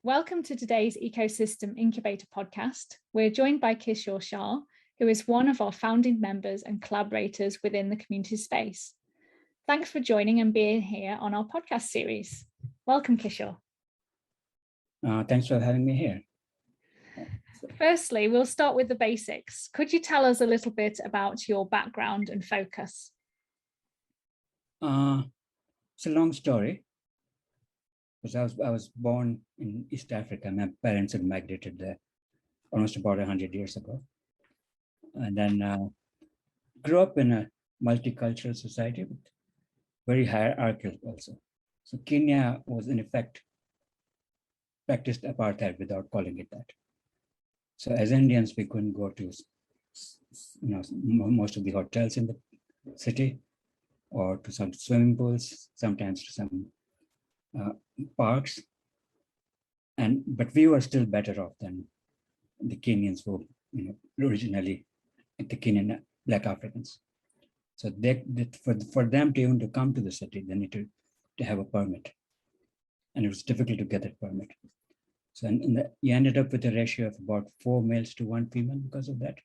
Welcome to today's Ecosystem Incubator podcast. We're joined by Kishore Shah, who is one of our founding members and collaborators within the community space. Thanks for joining and being here on our podcast series. Welcome, Kishore. Thanks for having me here. Firstly, we'll start with the basics. Could you tell us a little bit about your background and focus? It's a long story, because I was born in East Africa. My parents had migrated there almost about 100 years ago. And then grew up in a multicultural society with very hierarchical also. So Kenya was in effect practiced apartheid without calling it that. So as Indians, we couldn't go to most of the hotels in the city, or to some swimming pools, sometimes to some parks. But we were still better off than the Kenyans who, originally the Kenyan Black Africans. So for them to even to come to the city, they needed to have a permit, and it was difficult to get that permit. So you ended up with a ratio of about 4 males to 1 female because of that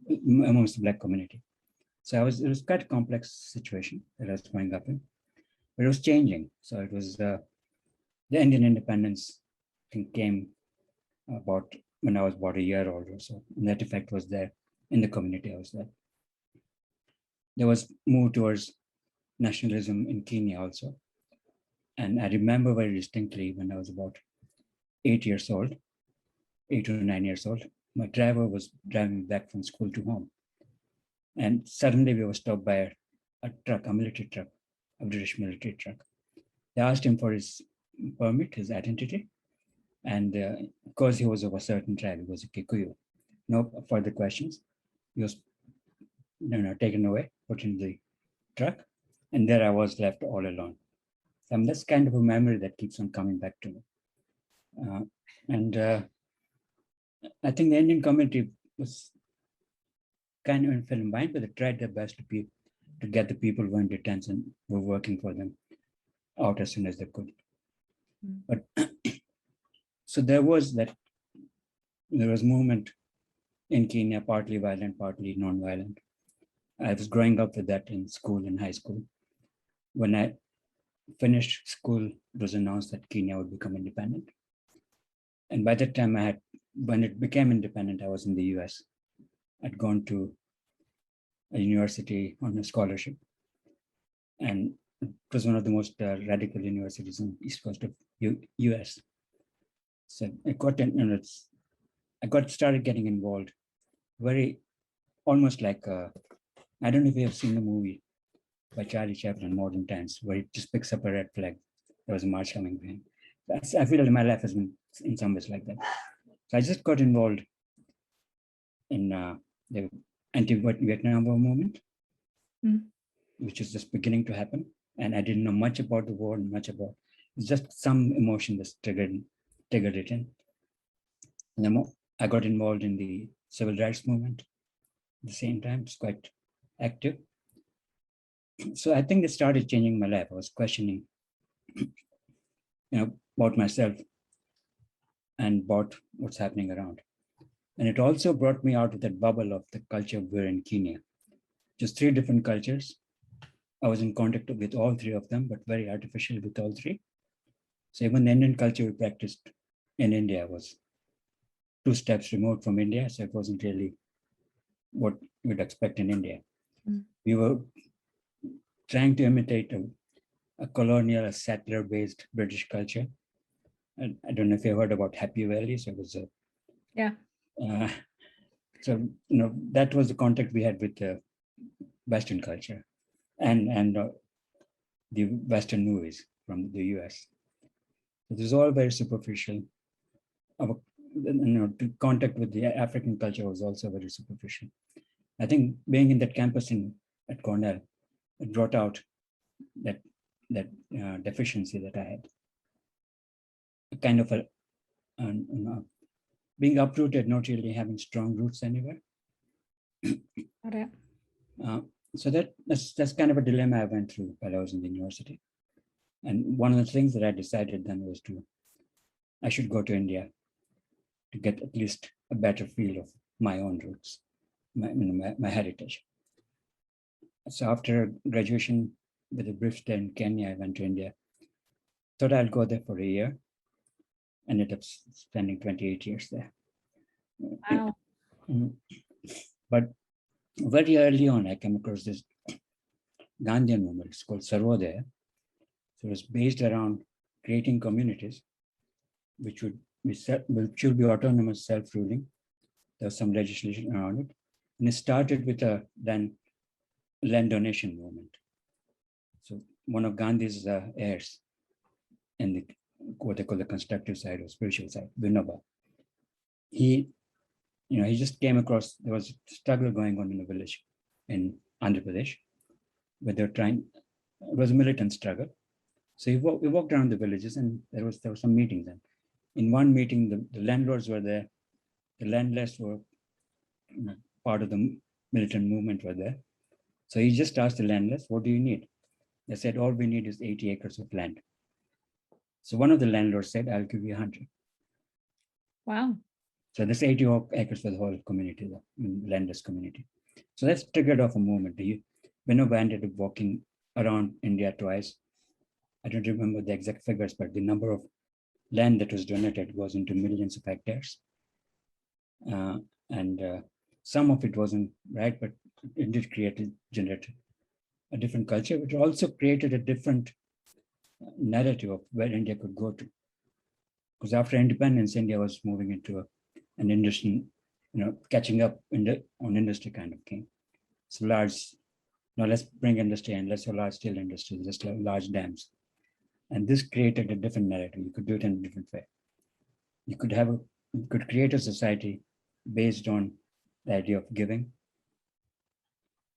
amongst the Black community. So it was quite a complex situation that I was growing up in, but it was changing. So it was the Indian independence came about when I was about a year old or so, and that effect was there in the community I was there. There was move towards nationalism in Kenya also. And I remember very distinctly when I was about 8 to 9 years old, my driver was driving back from school to home. And suddenly we were stopped by a truck, a military truck, a British military truck. They asked him for his permit, his identity. And because he was of a certain tribe, he was a Kikuyu. No further questions. He was taken away, put in the truck. And there I was left all alone. That's kind of a memory that keeps on coming back to me. I think the Indian community was kind of in film mind, but they tried their best to get the people who were in detention, who were working for them, out as soon as they could. But so there was movement in Kenya, partly violent, partly non-violent. I was growing up with that in school, in high school. When I finished school, it was announced that Kenya would become independent. And by that time, when it became independent, I was in the US. I'd gone to a university on a scholarship. And it was one of the most radical universities on the east coast of US. So I started getting involved almost like, I don't know if you have seen the movie by Charlie Chaplin, Modern Times, where he just picks up a red flag. There was a march coming for him. I feel like my life has been in some ways like that. So I just got involved in the anti-Vietnam War movement, which is just beginning to happen. And I didn't know much about the war, it's just some emotion that triggered it in. And then I got involved in the civil rights movement at the same time. It's quite active. So I think it started changing my life. I was questioning, about myself and about what's happening around. And it also brought me out of that bubble of the culture we're in Kenya. Just 3 different cultures. I was in contact with all 3 of them, but very artificial with all 3. So even the Indian culture we practiced in India was 2 steps removed from India. So it wasn't really what you'd expect in India. We were trying to imitate a colonial, a settler-based British culture. And I don't know if you heard about Happy Valley. So it was that was the contact we had with the Western culture and the Western movies from the US. It was all very superficial. The contact with the African culture was also very superficial. I think being in that campus at Cornell, it brought out that deficiency that I had. Kind of being uprooted, not really having strong roots anywhere. Okay. So that's kind of a dilemma I went through while I was in the university. And one of the things that I decided then was I should go to India to get at least a better feel of my own roots, my heritage. So after graduation with a brief stay in Kenya, I went to India. Thought I'd go there for a year. Ended up spending 28 years there. Wow. But very early on, I came across this Gandhian movement. It's called Sarvodaya. So it was based around creating communities which would be autonomous, self-ruling. There was some legislation around it. And it started with a then land donation movement. So one of Gandhi's heirs in the what they call the constructive side or spiritual side, Vinoba, he just came across, there was a struggle going on in a village in Andhra Pradesh, where they were it was a militant struggle. So he walked around the villages, and there were some meetings. And in one meeting, the landlords were there, the landless were part of the militant movement were there. So he just asked the landless, what do you need? They said, all we need is 80 acres of land. So one of the landlords said, I'll give you 100. Wow. So there's 80 acres for the whole community, the Landless Community. So that's triggered off a movement. Vinoba ended up walking around India twice. I don't remember the exact figures, but the number of land that was donated goes into millions of hectares. And some of it wasn't right, but it did generate a different culture, which also created a different narrative of where India could go to. Because after independence, India was moving into an industry, catching up on industry kind of thing. So large, let's bring industry and let's have large steel industry, just large dams. And this created a different narrative. You could do it in a different way. You could create a society based on the idea of giving,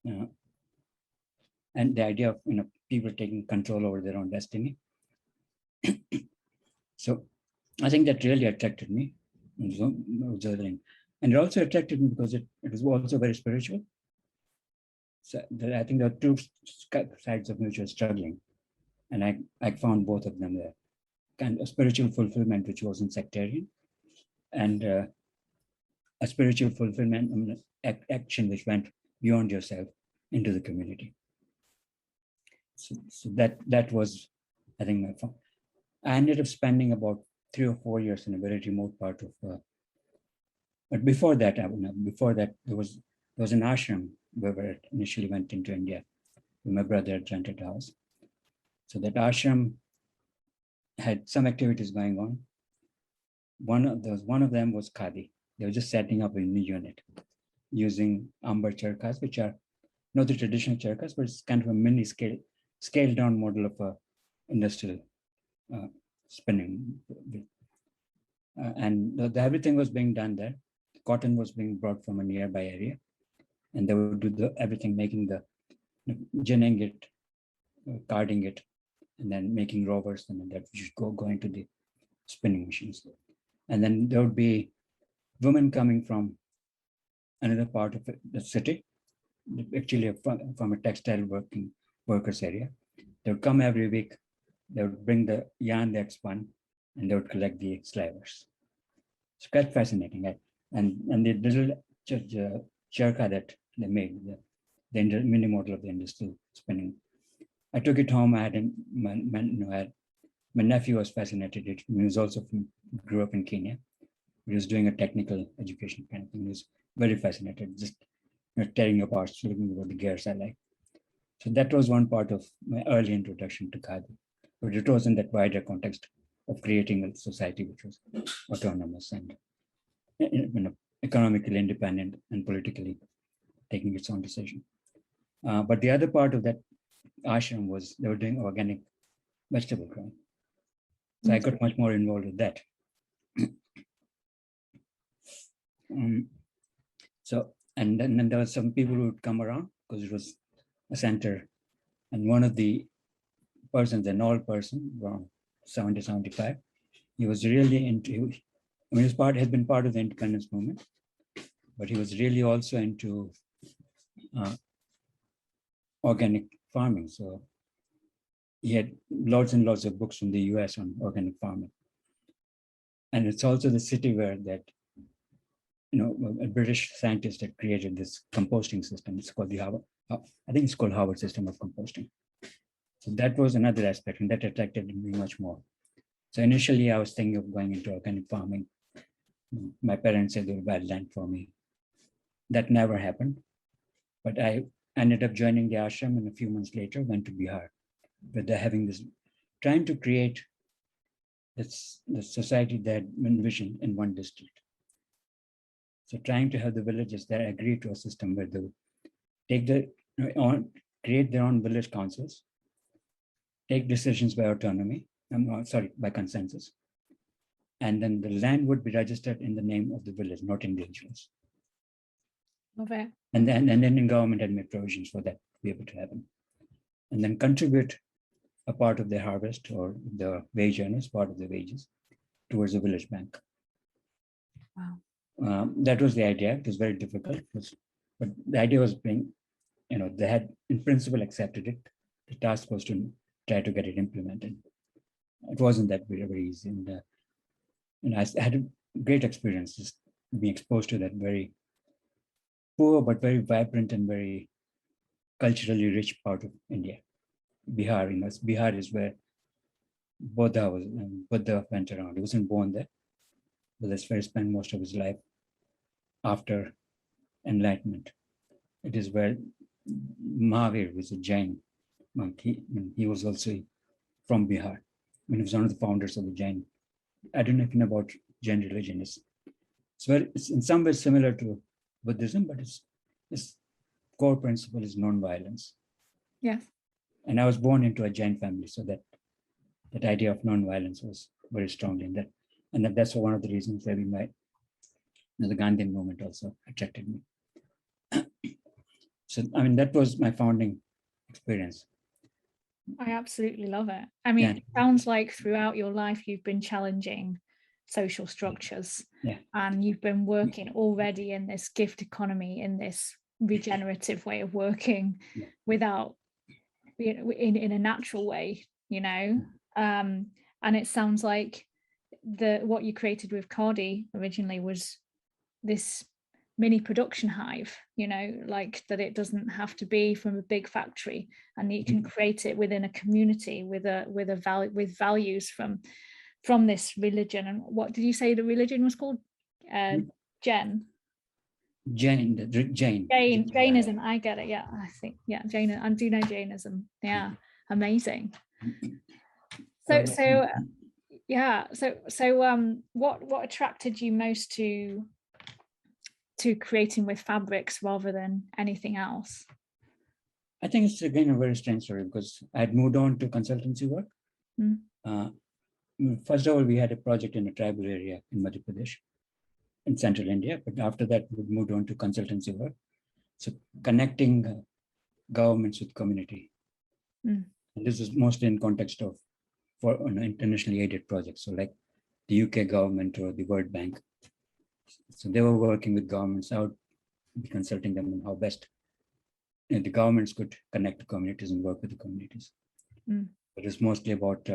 and the idea of people taking control over their own destiny. So I think that really attracted me. And it also attracted me because it was also very spiritual. So I think there are two sides of mutual struggling, and I found both of them there. Kind of spiritual fulfillment, which wasn't sectarian, and a spiritual fulfillment, action which went beyond yourself into the community. So that was, I think, my fun. I ended up spending about 3 or 4 years in a very remote part of. But before that, there was an ashram where I initially went into India. My brother had rented a house. So that ashram had some activities going on. One of them was Khadi. They were just setting up a new unit using amber charkas, which are not the traditional charkas, but it's kind of a mini scaled down model of a industrial spinning. And everything was being done there. Cotton was being brought from a nearby area, and they would do everything, making ginning it, carding it, and then making rovers, and then that should go into the spinning machines. And then there would be women coming from another part of the city, actually from a textile workers area. They would come every week. They would bring the yarn they had spun, and they would collect the slavers. It's quite fascinating. And the little charka that they made, the mini model of the industrial spinning, I took it home. I had my nephew was fascinated. He was also grew up in Kenya. He was doing a technical education kind of thing. He was very fascinated, just tearing apart, looking about the gears I like. So that was one part of my early introduction to Khadi. But it was in that wider context of creating a society which was autonomous and economically independent and politically taking its own decision. But the other part of that ashram was they were doing organic vegetable growing. So I got much more involved with that. And then there were some people who would come around because it was a center. And one of the persons, an old person, around 70, 75, he was really into, has been part of the independence movement, but he was really also into organic farming. So he had lots and lots of books from the US on organic farming. And it's also the city where that, a British scientist had created this composting system. It's called the Harvard, I think it's called Harvard system of composting. So that was another aspect, and that attracted me much more. So initially I was thinking of going into organic farming. My parents said they were bad land for me. That never happened. But I ended up joining the ashram, and a few months later went to Bihar, where they're having this, trying to create the society that envisioned in one district. So trying to have the villages that agree to a system where they would take create their own village councils, take decisions by autonomy, by consensus. And then the land would be registered in the name of the village, not individuals. Okay. And then in government had made provisions for that to be able to happen. And then contribute a part of their harvest or the wage earners, part of the wages, towards the village bank. Wow. That was the idea. It was very difficult, but the idea was being, they had in principle accepted it. The task was to try to get it implemented. It wasn't that very easy. And I had a great experience just being exposed to that very poor but very vibrant and very culturally rich part of India. Bihar, Bihar is where Buddha went around. He wasn't born there, but that's where he spent most of his life after enlightenment. It is where Mahavir was a Jain monk. He was also from Bihar. He was one of the founders of the Jain. I don't know if you know about Jain religion. It's in some ways similar to Buddhism, but its core principle is non-violence. Yes. And I was born into a Jain family, so that idea of non-violence was very strong in that. And that's one of the reasons why the Gandhian movement also attracted me. So, that was my founding experience. I absolutely love it. It sounds like throughout your life, you've been challenging social structures, and you've been working already in this gift economy, in this regenerative way of working without, in a natural way, and it sounds like what you created with Khadi originally was this mini production hive, like that it doesn't have to be from a big factory, and you can create it within a community with values from this religion. And what did you say the religion was called? Jainism. I get it. Yeah, I think Jainism. I do know Jainism. Yeah, amazing. So what attracted you most to creating with fabrics rather than anything else? I think it's again a very strange story, because I had moved on to consultancy work. First of all, we had a project in a tribal area in Madhya Pradesh, in central India, but after that we moved on to consultancy work. So connecting governments with community. And this is mostly in context of internationally aided projects. So like the UK government or the World Bank. So they were working with governments. I would be consulting them on how best the governments could connect to communities and work with the communities. But it's mostly about,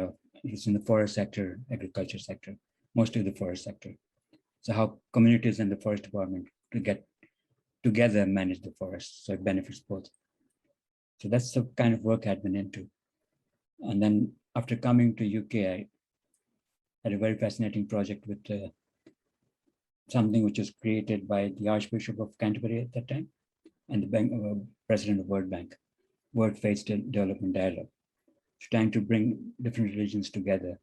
it's in the forest sector, agriculture sector, mostly the forest sector. So how communities and the forest department to get together and manage the forest, so it benefits both. So that's the kind of work I'd been into. And then after coming to UK, I had a very fascinating project with something which was created by the Archbishop of Canterbury at that time, and the president of World Bank, World Faith Development Dialogue, trying to bring different religions together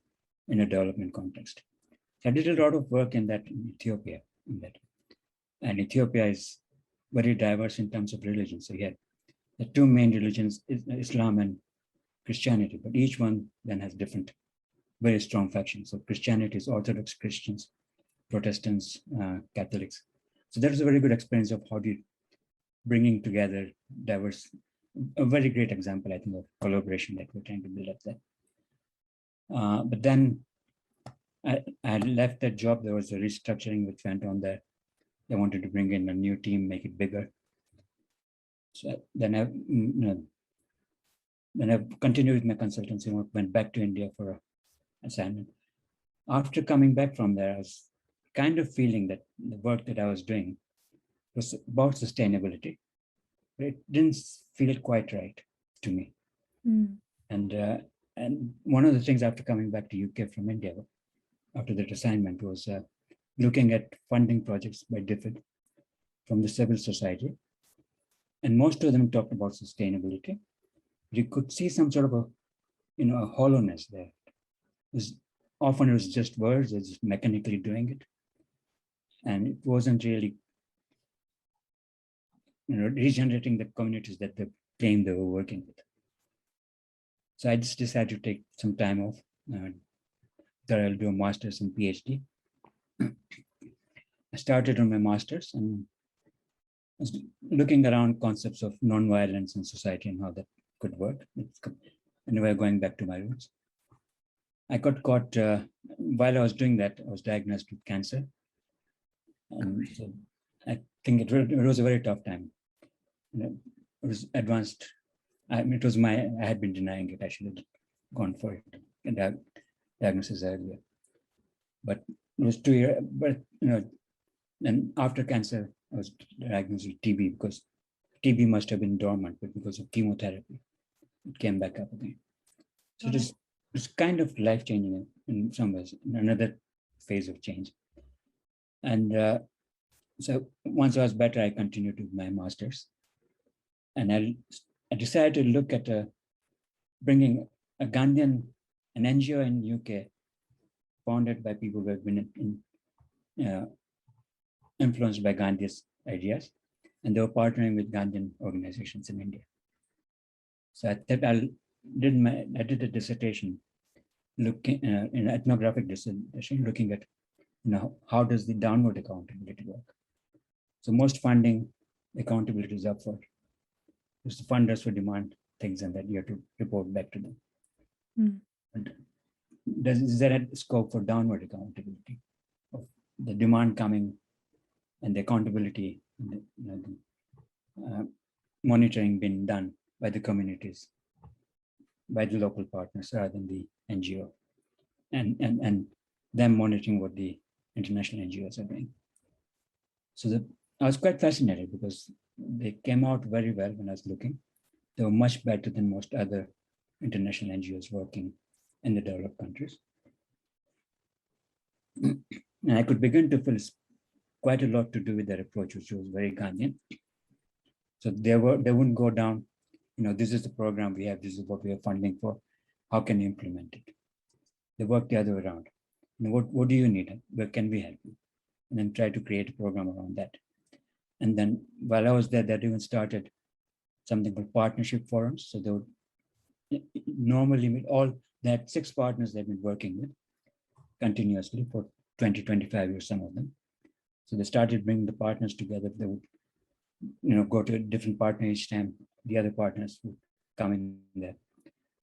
in a development context. So I did a lot of work in Ethiopia. And Ethiopia is very diverse in terms of religion. So you had the two main religions, Islam and Christianity, but each one then has different, very strong factions. So Christianity is Orthodox Christians, Protestants, Catholics. So that was a very good experience of how do you bringing together diverse, a very great example, I think, of collaboration that we're trying to build up there. But then I had left that job. There was a restructuring which went on there. They wanted to bring in a new team, make it bigger. So then then I continued with my consultancy work, went back to India for an assignment. After coming back from there, I was kind of feeling that the work that I was doing was about sustainability, but it didn't feel quite right to me. And one of the things after coming back to UK from India, after that assignment, was looking at funding projects by different from the civil society. And most of them talked about sustainability. You could see some sort of a hollowness there. Often it was just words, they're just mechanically doing it. And it wasn't really regenerating the communities that they claimed they were working with. So I just decided to take some time off. That I'll do a master's and PhD. I started on my master's and was looking around concepts of nonviolence in society and how that could work. Anyway, going back to my roots. I got caught, while I was doing that, I was diagnosed with cancer. And so I think it was a very tough time. It was advanced. I had been denying it. I should have gone for it and diagnosis earlier. But it was 2 years, but and after cancer, I was diagnosed with TB because TB must have been dormant, but because of chemotherapy, it came back up again. So it's kind of life-changing in some ways, another phase of change. And so once I was better, I continued with my master's. And I decided to look at bringing a Gandhian, an NGO in UK, founded by people who have been influenced by Gandhi's ideas, and they were partnering with Gandhian organizations in India. So I did a dissertation looking an ethnographic dissertation looking at how does the downward accountability work. So most funding accountability is upward. Because the funders will demand things and that you have to report back to them. Is there a scope for downward accountability of the demand coming and the accountability, monitoring being done by the communities, by the local partners rather than the NGO, and them monitoring what the international NGOs are doing. So I was quite fascinated because they came out very well when I was looking. They were much better than most other international NGOs working in the developed countries. And I could begin to feel quite a lot to do with their approach, which was very Gandhian. So they wouldn't go down, this is the program we have, this is what we are funding for, how can you implement it? They work the other way around. What do you need? Where can we help you? And then try to create a program around that. And then while I was there, they even started something called partnership forums. So they would normally meet they had 6 partners they've been working with continuously for 20, 25 years, some of them. So they started bringing the partners together. They would, go to a different partner each time. The other partners would come in there.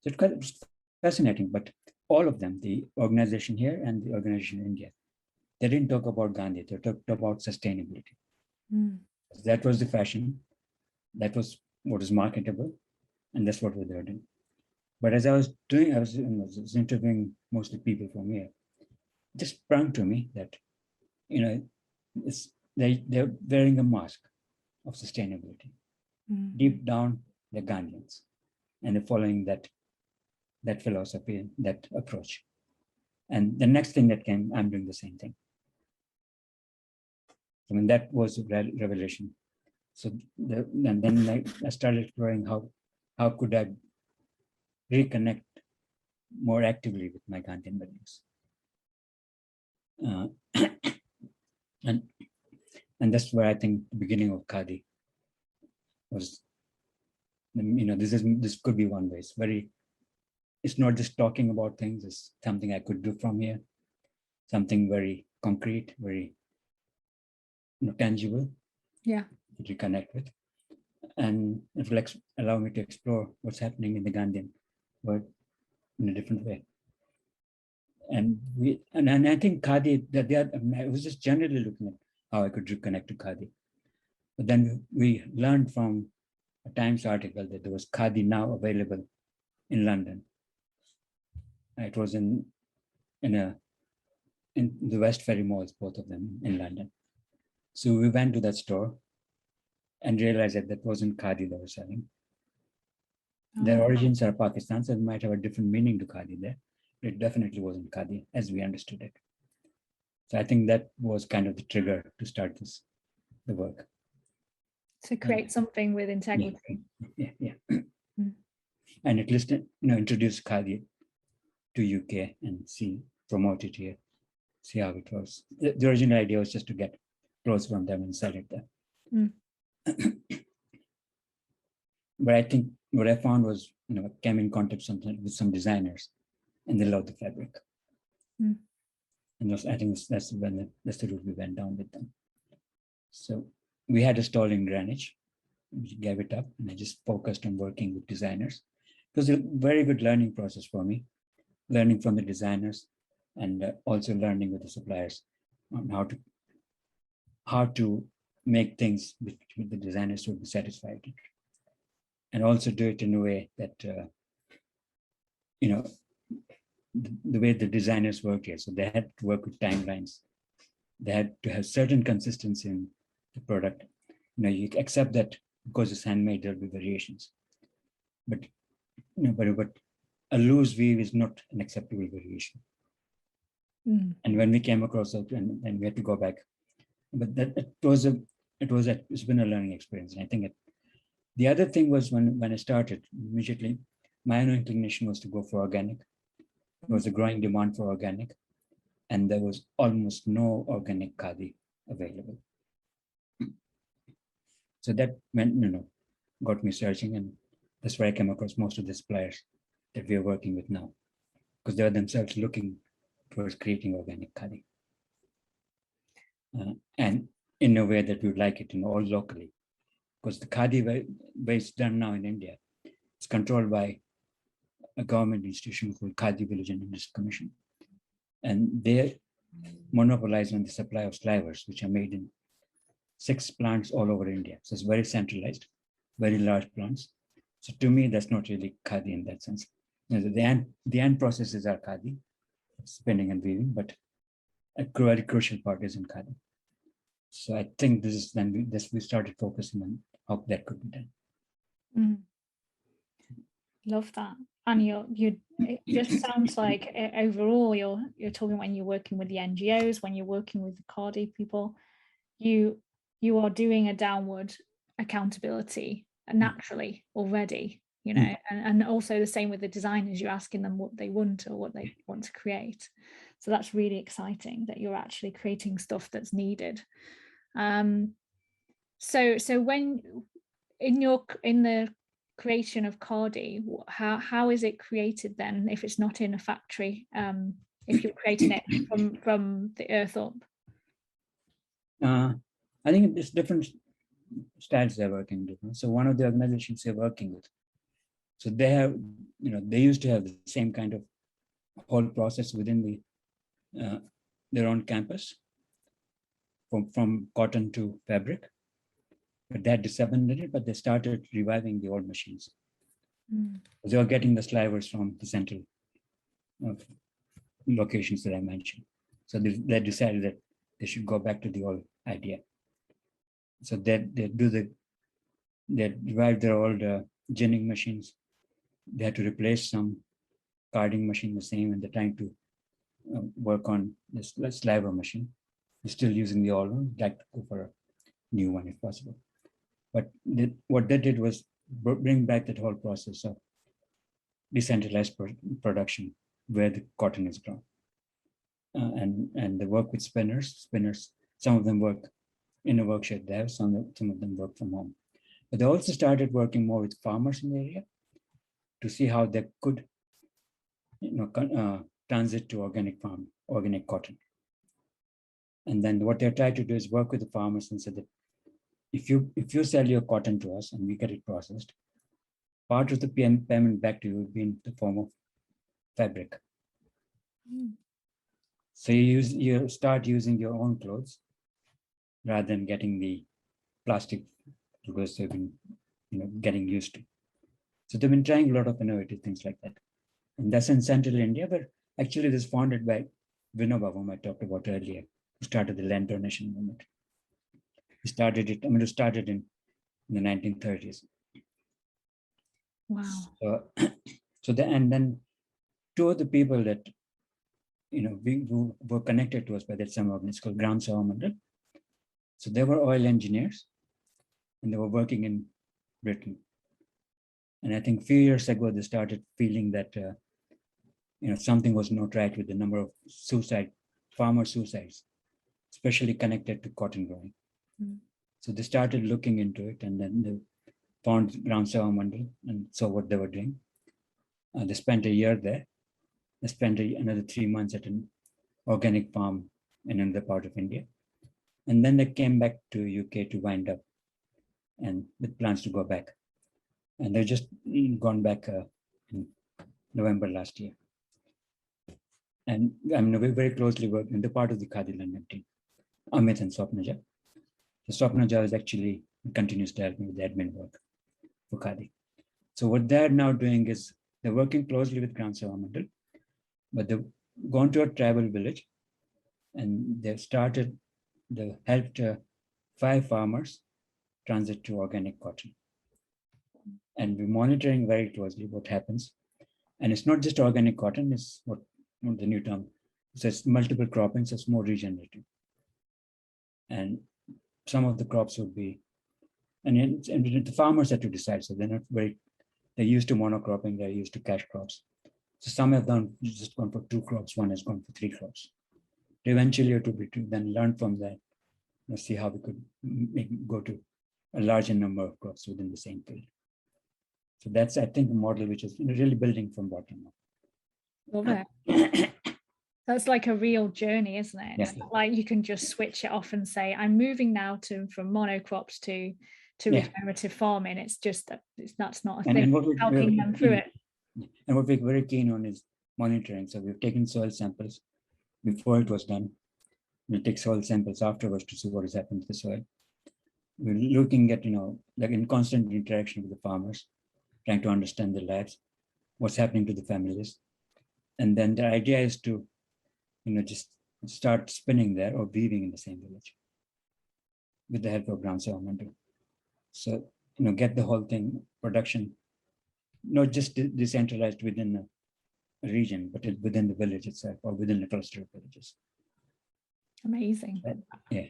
So it was fascinating, but all of them, the organization here and the organization in India, they didn't talk about Gandhi, they talked about sustainability. That was the fashion, that was what was marketable, and that's what we were doing. But as I was interviewing mostly people from here, it just sprung to me that, they're wearing a mask of sustainability. Deep down, they're Gandhians, and they're following that philosophy, that approach. And the next thing that came, I'm doing the same thing. That was a revelation. So and then I started exploring how could I reconnect more actively with my Gandhian values. And that's where I think the beginning of Khadi was. This could be one way. It's not just talking about things. It's something I could do from here. Something very concrete, very tangible. Yeah. To connect with, and it will allow me to explore what's happening in the Gandhian world in a different way. And I think Khadi, I was just generally looking at how I could reconnect to Khadi. But then we learned from a Times article that there was Khadi now available in London. It was in the West Ferry malls, both of them in London. So we went to that store and realized that wasn't Khadi they were selling. Their origins are Pakistan, so it might have a different meaning to Khadi there. But it definitely wasn't Khadi as we understood it. So I think that was kind of the trigger to start the work. To create something with integrity. Yeah. And at least, introduce Khadi to UK and promote it here, see how it was. The original idea was just to get clothes from them and sell it there. But I think what I found was, I came in contact with some designers, and they loved the fabric. And I think that's the route we went down with them. So we had a stall in Greenwich. We gave it up, and I just focused on working with designers. It was a very good learning process for me, learning from the designers, and also learning with the suppliers on how to make things which the designers would be satisfied with. And also do it in a way that, the way the designers work here. So they had to work with timelines. They had to have certain consistency in the product. You accept that because it's handmade, there'll be variations. But, but a loose weave is not an acceptable variation. And when we came across it, and we had to go back, but it's been a learning experience. And I think the other thing was when I started, immediately, my own inclination was to go for organic. There was a growing demand for organic, and there was almost no organic Khadi available. So that meant, got me searching, and that's where I came across most of the suppliers that we are working with now, because they are themselves looking towards creating organic Khadi. And in a way that we would like it, all locally. Because the Khadi way it's done now in India, it's controlled by a government institution called Khadi Village and Industry Commission. And they monopolize on the supply of slivers, which are made in 6 plants all over India. So it's very centralized, very large plants. So to me, that's not really Khadi in that sense. The end processes are Khadi, spinning and weaving, but a very crucial part is in Khadi. So I think this is when we started focusing on how that could be done. Love that. And it just sounds like overall you're talking when you're working with the NGOs, when you're working with the Khadi people, you are doing a downward accountability naturally already, and also the same with the designers. You're asking them what they want or what they want to create. So that's really exciting that you're actually creating stuff that's needed. So when in the creation of Khadi, how is it created then if it's not in a factory, if you're creating it from the earth up? I think there's different styles they're working with. So one of the organizations they're working with, so they have, they used to have the same kind of whole process within their own campus, from cotton to fabric. But they had disabandoned it, but they started reviving the old machines. They were getting the slivers from the central locations that I mentioned. So they decided that they should go back to the old idea. So they revived their old ginning machines. They had to replace some carding machine the same, and they're trying to work on this sliver machine. They're still using the old one. Like to go for a new one if possible. But what they did was bring back that whole process of decentralized production where the cotton is grown. And they work with spinners. Some of them work in a workshop there, some of them work from home. But they also started working more with farmers in the area to see how they could transit to organic cotton. And then what they tried to do is work with the farmers and said that if you sell your cotton to us and we get it processed, part of the payment back to you will be in the form of fabric. So you start using your own clothes rather than getting the plastic because they've been getting used to. So they've been trying a lot of innovative things like that. And that's in central India, but actually this is founded by Vinoba, whom I talked about earlier, who started the land donation movement. He started it, it started in the 1930s. Wow. And then two of the people that, who were connected to us by that same organization called Gram Sabha Mandal. So they were oil engineers and they were working in Britain. And I think a few years ago, they started feeling that, something was not right with the number of farmer suicides, especially connected to cotton growing. Mm. So they started looking into it, and then they found Gram Sabha Mandal and saw what they were doing. They spent a year there. They spent another 3 months at an organic farm in another part of India. And then they came back to UK to wind up and with plans to go back. And they've just gone back in November last year. And we very closely work in the part of the Khadi London team, Amit and Swapnaja. So Swapnaja is actually continues to help me with the admin work for Khadi. So what they're now doing is they're working closely with Gram Sabha Mandal, but they've gone to a tribal village and they've helped 5 farmers transit to organic cotton. And we're monitoring very closely what happens. And it's not just organic cotton, it's what the new term. So it's multiple croppings, so it's more regenerative. And some of the crops would be, and the farmers have to decide. So they're used to monocropping, they're used to cash crops. So some have just gone for 2 crops, one has gone for 3 crops. Eventually it would be to then learn from that, see how we could go to a larger number of crops within the same field. So that's, I think, a model which is really building from bottom up. Love it. That's like a real journey, isn't it? Yes. It's not like you can just switch it off and say, I'm moving now from monocrops to regenerative farming. It's just that's not a thing. And helping them through it. And what we're very keen on is monitoring. So we've taken soil samples before it was done. We'll take soil samples afterwards to see what has happened to the soil. We're looking at, like in constant interaction with the farmers, trying to understand their lives, what's happening to the families. And then the idea is to, just start spinning there or weaving in the same village with the help of Gram Sabha Mandal. So, get the whole thing, production, not just decentralized within a region, but within the village itself or within the cluster of villages. Amazing. Yeah.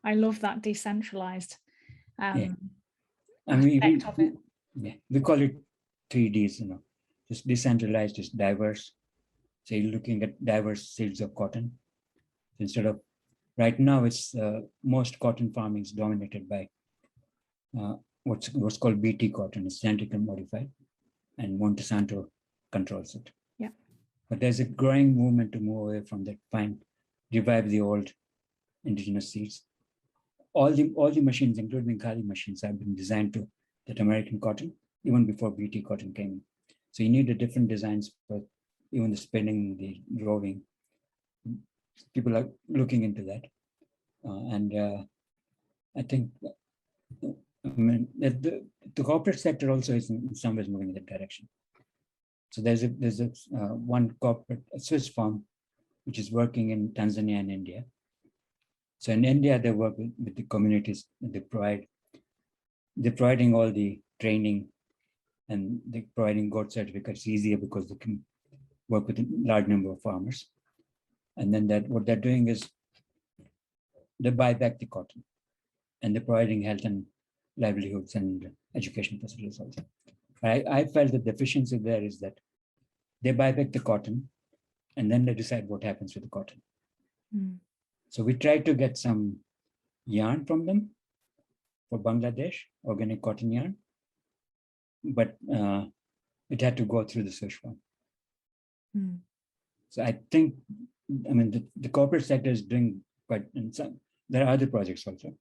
I love that decentralized and aspect of it. Yeah, we call it 3Ds, just decentralized is diverse. So you're looking at diverse seeds of cotton. Instead of, right now, it's most cotton farming is dominated by what's called BT cotton, it's genetically modified, and Monsanto controls it. Yeah. But there's a growing movement to move away from that, revive the old indigenous seeds. All the machines, including Khadi machines, have been designed to that American cotton, even before BT cotton came in. So you need a different designs for even the spinning, the growing. People are looking into that. I think the corporate sector also is in some ways moving in that direction. So there's one corporate, a Swiss firm, which is working in Tanzania and India. So in India, they work with the communities. They're providing all the training, and they're providing goat certificates easier because they can work with a large number of farmers. And then what they're doing is they buy back the cotton, and they're providing health and livelihoods and education facilities also. I felt that the efficiency there is that they buy back the cotton, and then they decide what happens with the cotton. Mm. So we tried to get some yarn from them for Bangladesh, organic cotton yarn, but it had to go through the Swiss firm. Mm. So I think, the corporate sector is doing quite, and there are other projects also.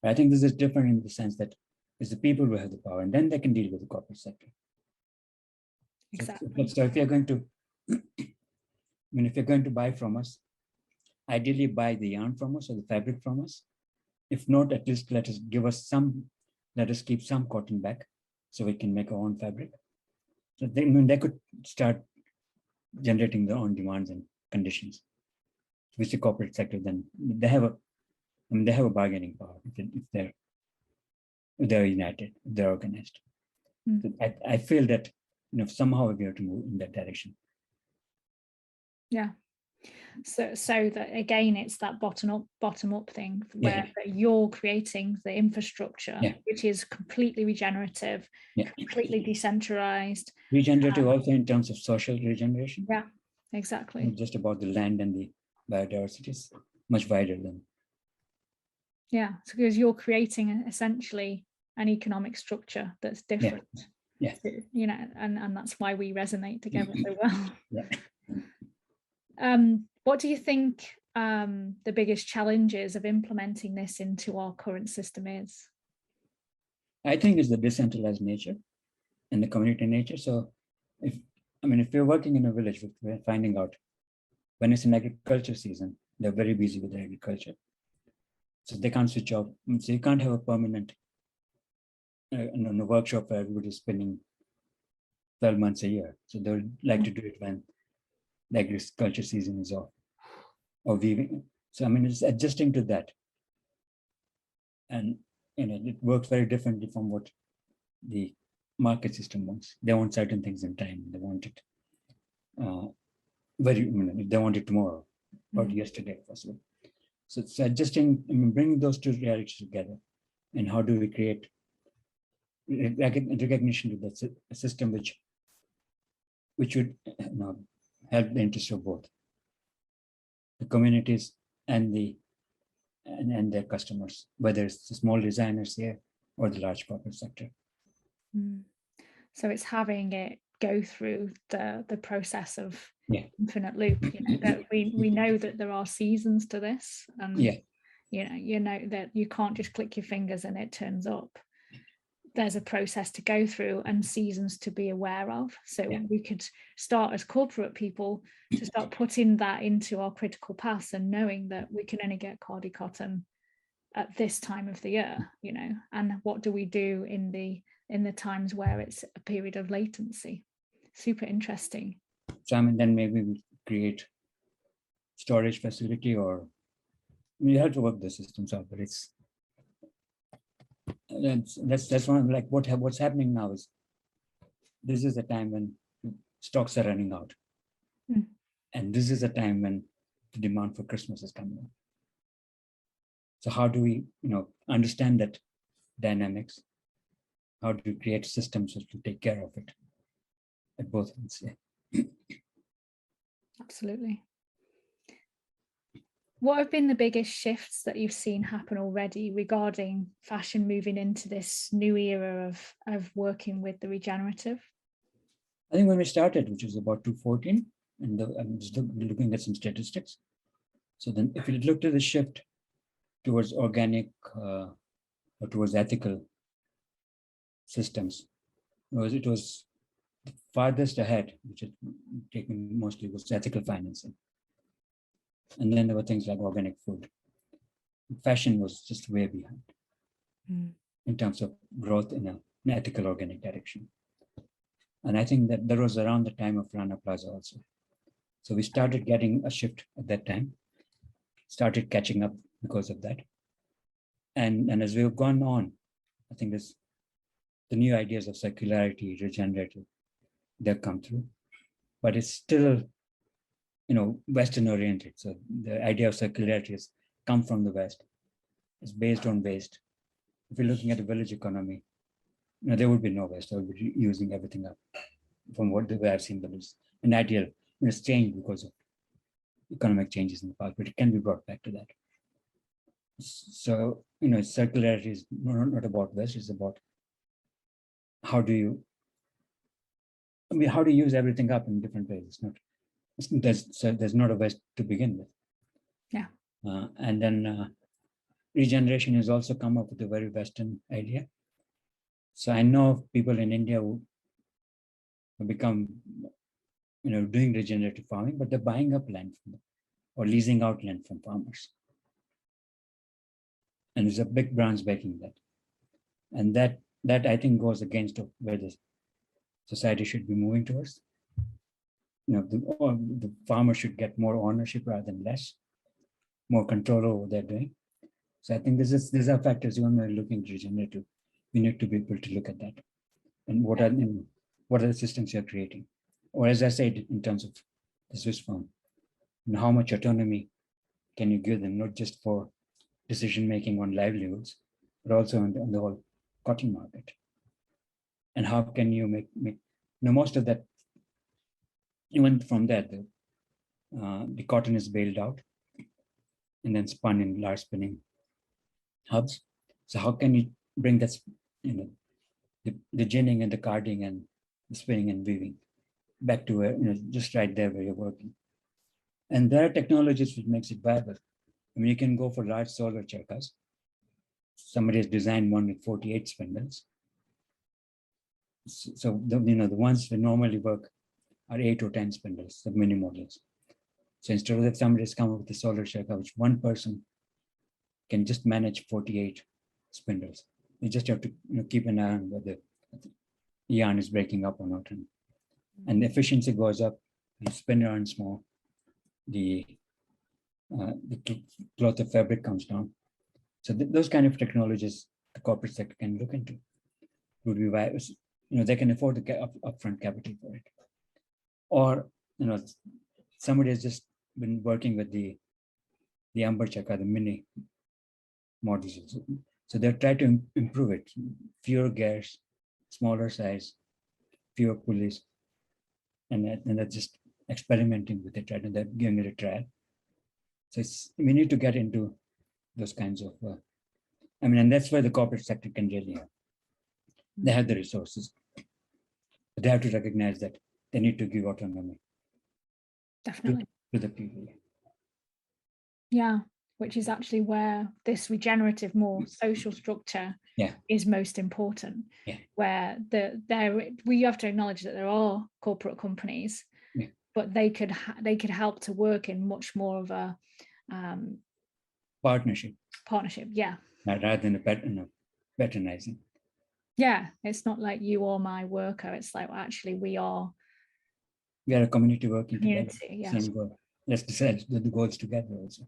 But I think this is different in the sense that it's the people who have the power, and then they can deal with the corporate sector. Exactly. So if you're going to, if you're going to buy from us, ideally buy the yarn from us or the fabric from us. If not, at least let us keep some cotton back so we can make our own fabric. So they, I mean, they could start generating their own demands and conditions, which the corporate sector then they have a bargaining power if they're united, if they're organized. So I feel that somehow we have to move in that direction. Yeah. So that again, it's that bottom up thing where you're creating the infrastructure, which is completely regenerative, completely decentralized. Regenerative also in terms of social regeneration. Yeah, exactly. Not just about the land and the biodiversity, is much wider than. Yeah, so because you're creating essentially an economic structure that's different. Yeah. And that's why we resonate together so well. Yeah. What do you think the biggest challenges of implementing this into our current system is? I think it's the decentralized nature and the community nature. So if you're working in a village, we're finding out when it's an agriculture season, they're very busy with their agriculture. So they can't switch off. So you can't have a permanent workshop where everybody's spending 12 months a year. So they would like to do it when the agriculture season is off or weaving. So it's adjusting to that. And it works very differently from what the market system wants. They want certain things in time. They want it they want it tomorrow or yesterday possible. So it's adjusting, bringing those two realities together. And how do we create recognition to that system which would help the interest of both the communities and their customers, whether it's the small designers here or the large corporate sector. So it's having it go through the process of infinite loop. That we know that there are seasons to this, and you know that you can't just click your fingers and it turns up. There's a process to go through and seasons to be aware of. So we could start as corporate people to start putting that into our critical paths and knowing that we can only get Khadi cotton at this time of the year, and what do we do in the times where it's a period of latency. Super interesting. So then maybe we create storage facility, or you have to work the systems out, but that's one like what's happening now is this is a time when stocks are running out, and this is a time when the demand for Christmas is coming up. So how do we understand that dynamics? How do we create systems to take care of it at both ends? Absolutely. What have been the biggest shifts that you've seen happen already regarding fashion moving into this new era of working with the regenerative? I think when we started, which was about 2014, and I'm just looking at some statistics. So then if you look to the shift towards organic or towards ethical systems, it was the farthest ahead, which had taken mostly was ethical financing. And then there were things like organic food. Fashion was just way behind in terms of growth in an ethical organic direction. And I think that was around the time of Rana Plaza also. So we started getting a shift at that time, started catching up because of that. And as we've gone on, I think there's the new ideas of circularity, regenerative, they've come through, but it's still, Western oriented. So the idea of circularity has come from the West. It's based on waste. If you're looking at a village economy, there would be no waste. They would be using everything up from the way I've seen villages. An ideal, it's changed because of economic changes in the past, but it can be brought back to that. So, circularity is not about waste, it's about how do you use everything up in different ways. There's not a waste to begin with. Yeah. And then regeneration has also come up with a very Western idea. So I know people in India who have become, doing regenerative farming, but they're buying up land from them or leasing out land from farmers. And there's a big branch backing that. And that that I think goes against where the society should be moving towards. The farmer should get more ownership rather than less, more control over what they're doing. So I think these are factors when we're looking to regenerative. We need to be able to look at that, and what are the systems you're creating, or as I said in terms of the Swiss farm, and how much autonomy can you give them, not just for decision making on livelihoods, but also on the whole cotton market. And how can you make most of that, even from that, the cotton is baled out and then spun in large spinning hubs. So how can you bring that, the ginning and the carding and the spinning and weaving back to where, just right there where you're working. And there are technologies which makes it viable. I mean, you can go for large solar charkas. Somebody has designed one with 48 spindles. So the ones that normally work are 8 or 10 spindles, the mini models. So instead of that, somebody's come up with a solar charka, which one person can just manage 48 spindles. You just have to keep an eye on whether the yarn is breaking up or not. And the efficiency goes up, the spinner earns more, the cloth of fabric comes down. So those kind of technologies the corporate sector can look into. Would be viable. They can afford the upfront capital for it. Or, somebody has just been working with the Amber Chaka, the mini models. So they're trying to improve it. Fewer gears, smaller size, fewer pulleys. And they're just experimenting with it, right? And they're giving it a trial. So we need to get into those kinds of, and that's where the corporate sector can really help. They have the resources, but they have to recognize that they need to give autonomy. Definitely. To the people. Yeah, which is actually where this regenerative, more social structure is most important. Yeah. Where we have to acknowledge that there are corporate companies, but they could help to work in much more of a partnership. Yeah. Rather than a patronizing. Yeah, it's not like you or my worker. It's like, well, actually, we are a community working together. Yeah. Same goal. Let's decide the goals together also.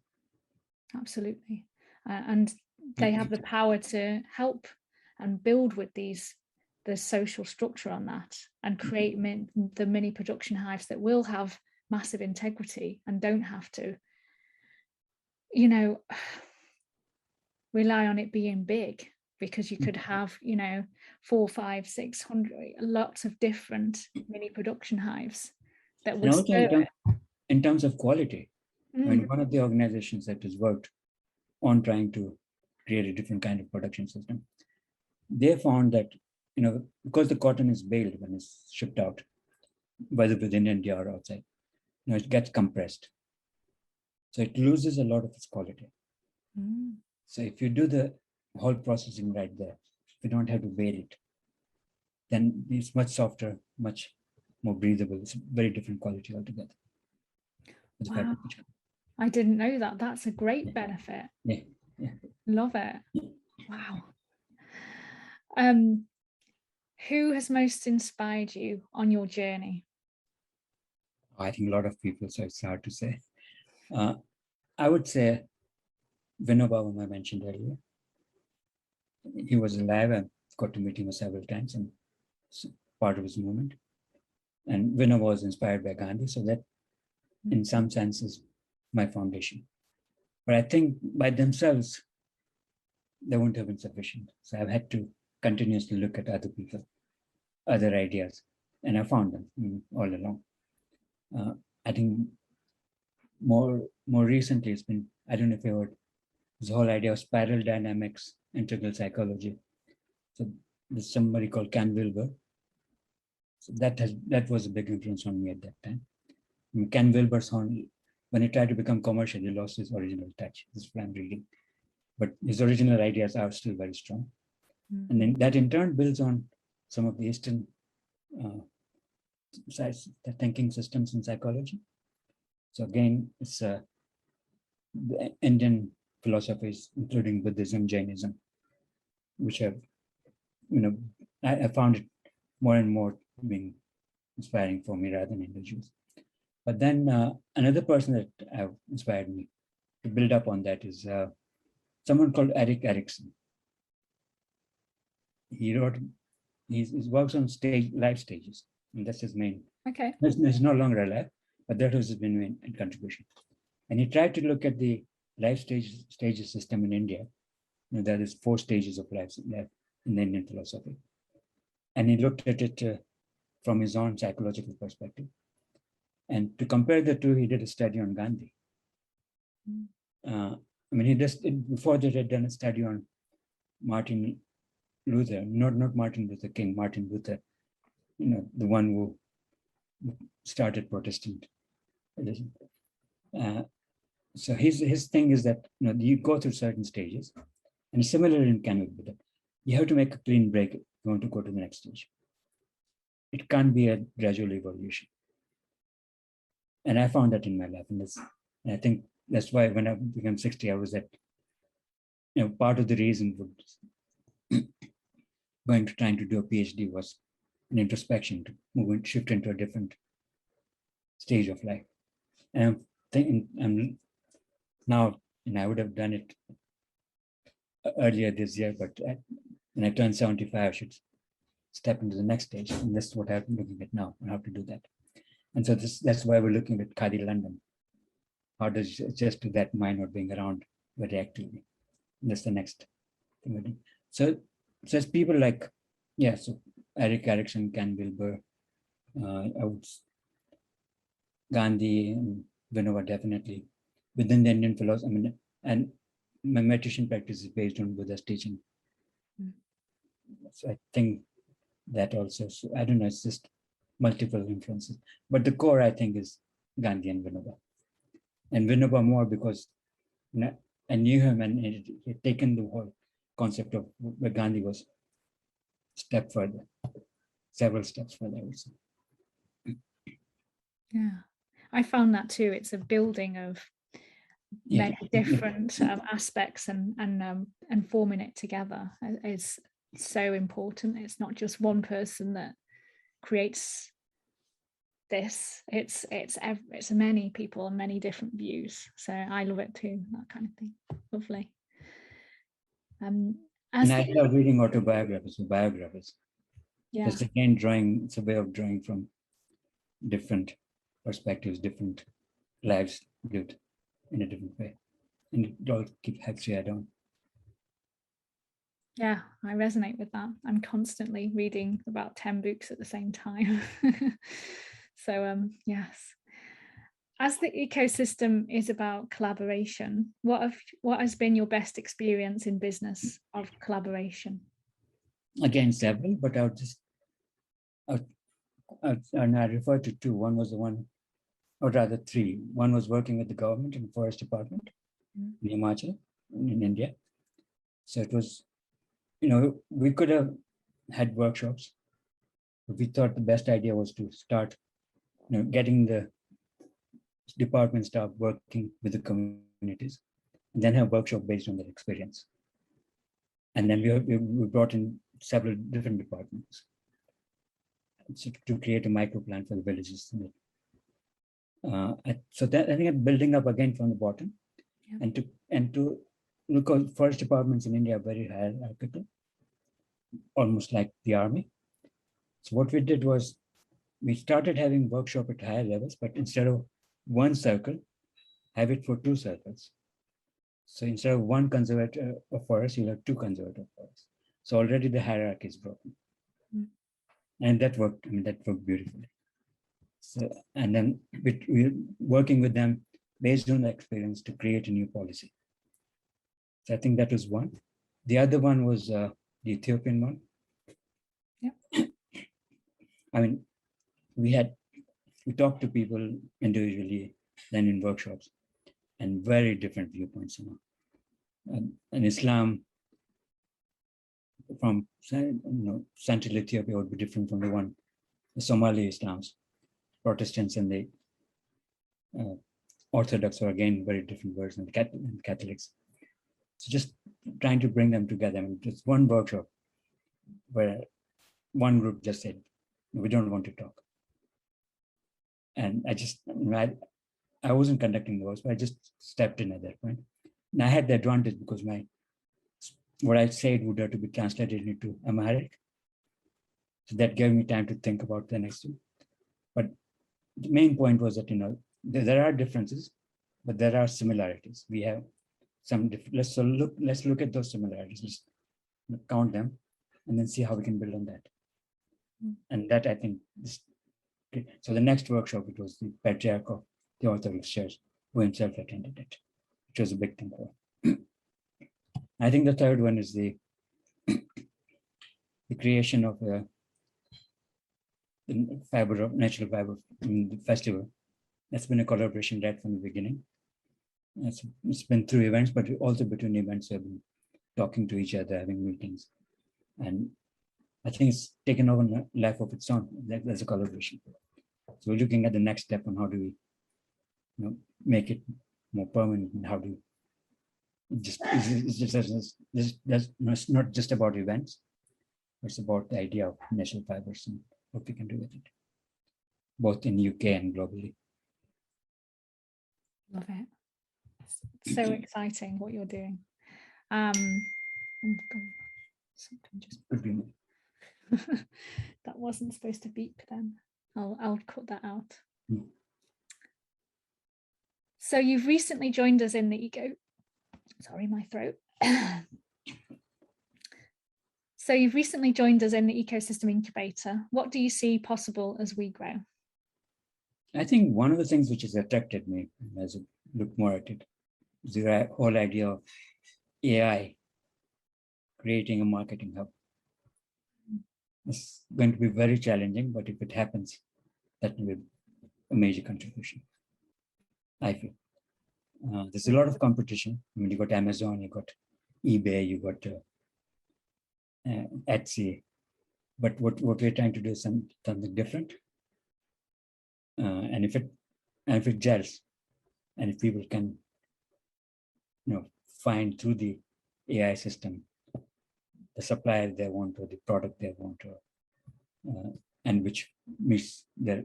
Absolutely. And they have the power to help and build with the social structure on that and create the mini production hives that will have massive integrity and don't have to, rely on it being big, because you could have, 400, 500, 600, lots of different mini production hives that would also in terms of quality. I mean, one of the organizations that has worked on trying to create a different kind of production system, they found that, because the cotton is baled when it's shipped out, whether within India or outside, it gets compressed. So it loses a lot of its quality. So if you do the whole processing right there, if you don't have to bale it, then it's much softer, much more breathable. It's a very different quality altogether. Wow. I didn't know that. That's a great benefit. Yeah. Love it. Wow. Who has most inspired you on your journey? I think a lot of people, so it's hard to say. I would say Vinoba, whom I mentioned earlier. He was alive. I got to meet him several times and part of his movement. And Vinoba was inspired by Gandhi, so that in some sense is my foundation. But I think by themselves, they wouldn't have been sufficient. So I've had to continuously look at other people, other ideas, and I found them all along. I think more recently it's been, I don't know if you heard, this whole idea of spiral dynamics, integral psychology. So there's somebody called Ken Wilber. So that was a big influence on me at that time. Ken Wilber's when he tried to become commercial, he lost his original touch. This is what I'm reading. But his original ideas are still very strong. And then that in turn builds on some of the Eastern thinking systems in psychology. So again, it's the Indian philosophies, including Buddhism, Jainism, which have I found it more and more being inspiring for me rather than individuals. But then another person that inspired me to build up on that is someone called Eric Erickson. He wrote, he works on live stages, and that's his main. Okay. He's no longer alive, but that was his main contribution. And he tried to look at the life stages system in India. There is 4 stages of life in the Indian philosophy. And he looked at it from his own psychological perspective. And to compare the two, he did a study on Gandhi. Before that, he had done a study on Martin Luther, not Martin Luther King, Martin Luther, the one who started Protestant religion. So his thing is that you go through certain stages, and similar in Canada, you have to make a clean break if you want to go to the next stage. It can't be a gradual evolution. And I found that in my life, and I think that's why when I became 60, I was that, part of the reason for going to trying to do a PhD was an introspection to shift into a different stage of life. And I'm thinking, now, I would have done it earlier this year, but when I turn 75, I should step into the next stage. And that's what I'm looking at now, and how to do that. And so that's why we're looking at Khadi London. How does just do that mind not being around very actively? And that's the next thing we're doing. So it's people like, so Eric Erickson, Ken Wilber, Gandhi, and Vinoba definitely. Within the Indian philosophy, and my meditation practice is based on Buddha's teaching. So I think that also, so I don't know, it's just multiple influences. But the core, I think, is Gandhi and Vinoba. And Vinoba more because I knew him, and he had taken the whole concept of where Gandhi was step further, several steps further, I would say. Yeah, I found that too. It's a building of many different aspects, and forming it together is so important. It's not just one person that creates this. It's many people and many different views. So I love it too, that kind of thing. Lovely. And I love reading autobiographies or biographies. Yeah. It's again drawing. It's a way of drawing from different perspectives, different lives lived in a different way, and it all helps you add on. Yeah, I resonate with that. I'm constantly reading about 10 books at the same time. So yes. As the ecosystem is about collaboration, what has been your best experience in business of collaboration? Again, several, but and I refer to 2. One was the one, or rather 3. One was working with the government and forest department in Himachal, in India. So it was, we could have had workshops, but we thought the best idea was to start, getting the department staff working with the communities, and then have workshop based on their experience. And then we brought in several different departments to create a micro plan for the villages. So that I think I'm building up again from the bottom, and to look at forest departments in India are very hierarchical, almost like the army. So what we did was we started having workshop at higher levels, but instead of one circle, have it for 2 circles. So instead of 1 conservator of forest, you'll have 2 conservator of forest. So already the hierarchy is broken. And that worked, that worked beautifully. So, and then we're working with them based on the experience to create a new policy. So I think that was one. The other one was the Ethiopian one. Yeah. We talked to people individually, then in workshops, and very different viewpoints. And Islam from Central Ethiopia would be different from the Somali Islams. Protestants and the Orthodox are again very different versions, and Catholics. So just trying to bring them together. Just one workshop where one group just said, we don't want to talk. And I wasn't conducting those, but I just stepped in at that point. And I had the advantage because what I said would have to be translated into Amharic. So that gave me time to think about the next one. But the main point was that, there are differences, but there are similarities. We have some let's look at those similarities. Let's count them and then see how we can build on that. And that, I think, so the next workshop, it was the patriarch of the Orthodox Church who himself attended it, which was a big thing for him. I think the third one is the creation of the natural fiber in the festival. That's been a collaboration right from the beginning. It's been through events, but also between events, we've been talking to each other, having meetings. And I think it's taken over a life of its own. There's a collaboration. So we're looking at the next step on how do we make it more permanent, and how do it's not just about events. It's about the idea of natural fibers and what we can do with it, both in UK and globally. Love it. It's so exciting what you're doing. Something just could be. That wasn't supposed to beep then. I'll cut that out. So you've recently joined us in the sorry, my throat. So you've recently joined us in the Ecosystem Incubator. What do you see possible as we grow? I think one of the things which has attracted me as I look more at it is the whole idea of AI creating a marketing hub. It's going to be very challenging, but if it happens, that will be a major contribution, I feel. There's a lot of competition. I mean, you got Amazon, you got eBay, you got Etsy, but what we're trying to do is something different. And if it gels, and if people can, find through the AI system the supplier they want or the product they want, and which meets their,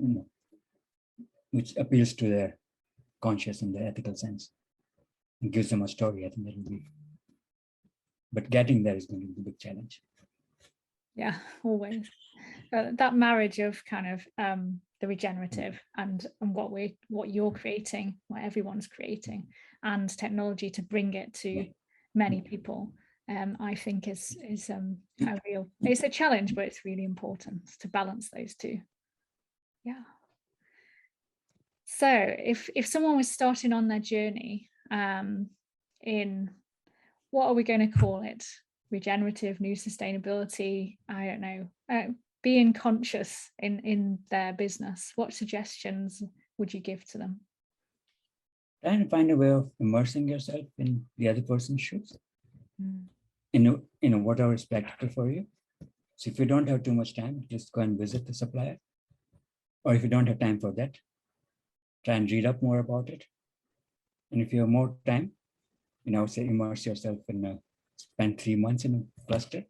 which appeals to their conscious and their ethical sense, and gives them a story, I think that will be. But getting there is going to be the big challenge. Yeah, always. That marriage of kind of the regenerative and what you're creating, what everyone's creating, and technology to bring it to many people, I think is it's a challenge, but it's really important to balance those two. Yeah. So if someone was starting on their journey in, what are we going to call it? Regenerative, new sustainability, I don't know, being conscious in their business, what suggestions would you give to them? Try and find a way of immersing yourself in the other person's shoes. Whatever is practical for you. So if you don't have too much time, just go and visit the supplier. Or if you don't have time for that, try and read up more about it. And if you have more time, say immerse yourself in spend 3 months in a cluster,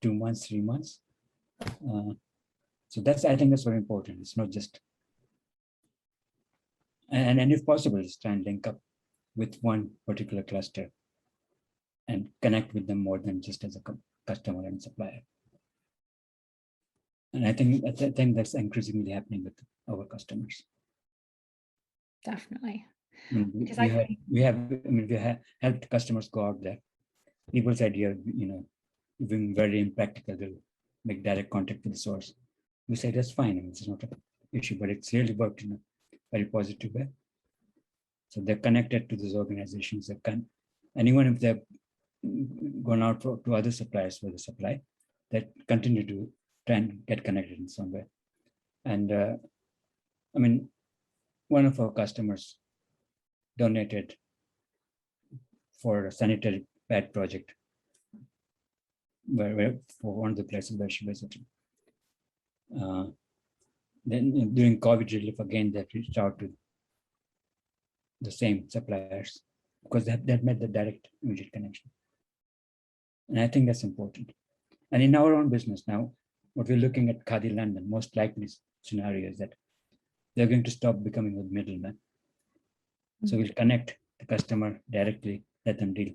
2 months, 3 months. So I think that's very important. It's not just, and if possible, just try and link up with one particular cluster and connect with them more than just as a customer and supplier. And I think that's increasingly happening with our customers. Definitely. We have helped customers go out there. People said, being very impractical, they'll make direct contact with the source. We say that's fine. I mean, it's not an issue, but it's really worked in a very positive way. So they're connected to these organizations. And even if they've gone out to other suppliers for the supply, they continue to try and get connected in some way. And one of our customers donated for a sanitary pad project where for one of the places where she visited. Then during COVID relief, again, they reached out to the same suppliers because that made the direct immediate connection. And I think that's important. And in our own business now, what we're looking at Khadi London, most likely scenario is that they're going to stop becoming a middleman. So we'll connect the customer directly, let them deal.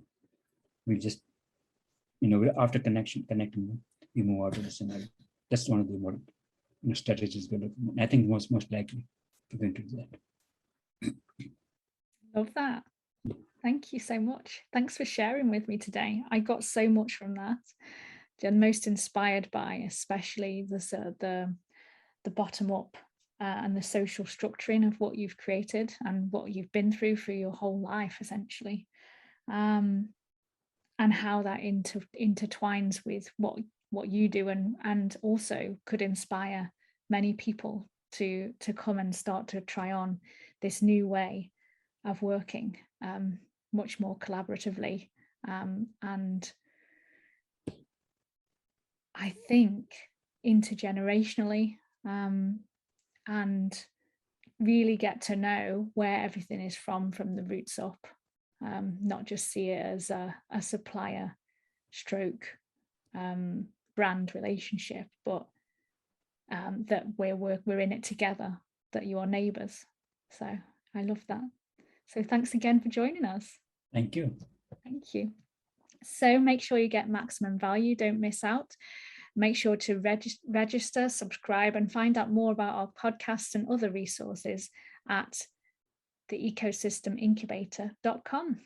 We'll just, after connecting them, we move out of the scenario. That's one of the more strategies we're looking at. I think most likely we're going to do that. Love that. Thank you so much. Thanks for sharing with me today. I got so much from that. I'm most inspired by, especially the bottom up and the social structuring of what you've created and what you've been through for your whole life, essentially, and how that intertwines with what you do, and also could inspire many people to come and start to try on this new way of working, much more collaboratively, and I think intergenerationally, and really get to know where everything is from the roots up, not just see it as a supplier stroke brand relationship, but that we're in it together, that you are neighbours. So I love that. So thanks again for joining us. Thank you. Thank you. So make sure you get maximum value. Don't miss out. Make sure to register, subscribe, and find out more about our podcasts and other resources at theecosystemincubator.com.